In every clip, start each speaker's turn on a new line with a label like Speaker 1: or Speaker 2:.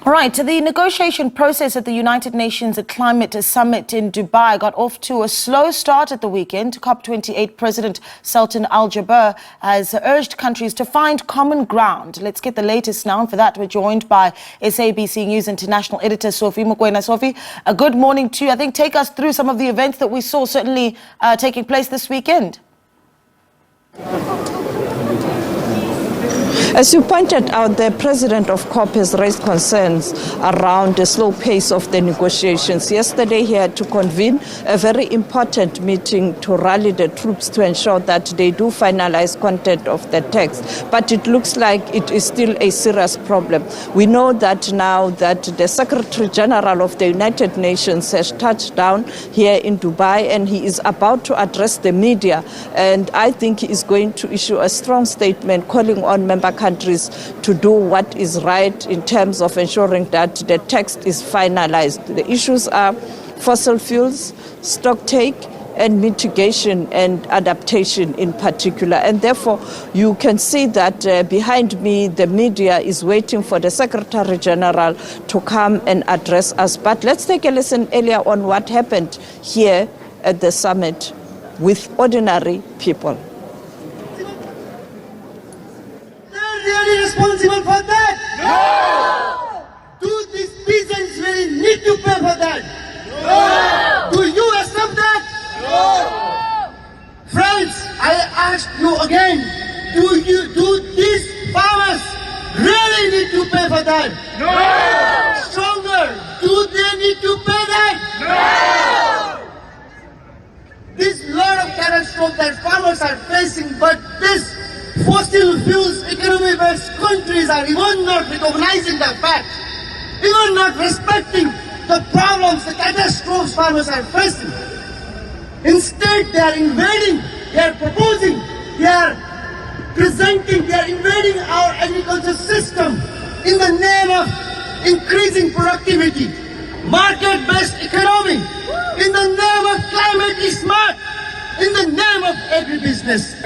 Speaker 1: All right, the negotiation process at the United Nations Climate Summit in Dubai got off to a slow start at the weekend. COP28 President Sultan has urged countries to find common ground. Let's get the latest now. And for that, we're joined by SABC News International Editor Sophie. Mokoena. Sophie, a good morning to you. I think take us through some of the events that we saw certainly taking place this weekend.
Speaker 2: As you pointed out, the president of COP has raised concerns around the slow pace of the negotiations. Yesterday, he had to convene a very important meeting to rally the troops to ensure that they do finalize content of the text. But it looks like it is still a serious problem. We know that now that the Secretary General of the United Nations has touched down here in Dubai, and he is about to address the media. And I think he is going to issue a strong statement calling on member countries to do what is right in terms of ensuring that the text is finalized. The issues are fossil fuels, stocktake, and mitigation and adaptation in particular. And therefore, you can see that behind me, the media is waiting for the Secretary General to come and address us. But let's take a listen earlier on what happened here at the summit with ordinary people.
Speaker 3: Really responsible for that? No! Do these peasants really need to pay for that? No! Do you accept that? No! Friends, I ask you again, do these farmers really need to pay for that? No! Stronger, do they need to pay that? No! There's a lot of catastrophe that farmers are facing, but this fossil fuels economy where countries are even not recognizing the fact, even not respecting the problems, the catastrophes farmers are facing. Instead, they are invading, they are proposing, they are presenting, they are invading our agriculture system in the name of increasing productivity, market-based economy, in the name of climate smart, in the name of agribusiness.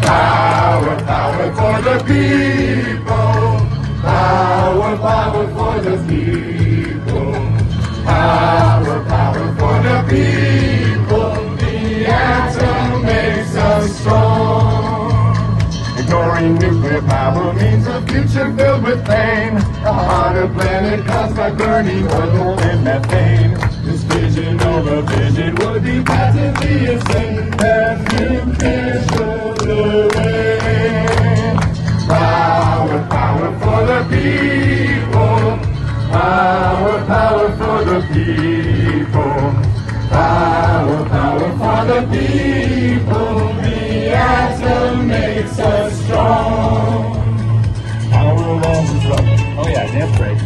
Speaker 4: Power, power for the people. Power, power for the people. Power, power for the people. The atom makes us strong. Ignoring nuclear power means a future filled with pain. A hotter planet caused by burning oil and methane. This vision over vision would be patently insane. That nuclear should away. Power, power for the people. Power, power for the people. Power, power for the people. The atom makes us strong. Power along the road. Oh yeah, that's right.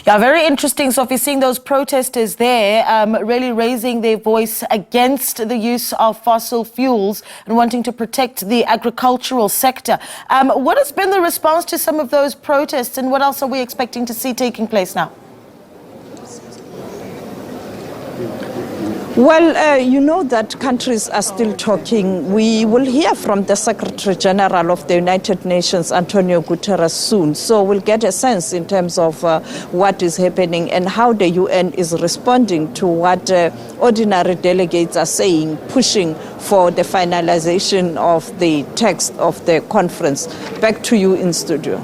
Speaker 1: Yeah, very interesting, Sophie, seeing those protesters there really raising their voice against the use of fossil fuels and wanting to protect the agricultural sector. What has been the response to some of those protests, and what else are we expecting to see taking place now?
Speaker 2: Well, you know that countries are still talking. We will hear from the Secretary General of the United Nations, António Guterres, soon. So we'll get a sense in terms of what is happening and how the UN is responding to what ordinary delegates are saying, pushing for the finalization of the text of the conference. Back to you in studio.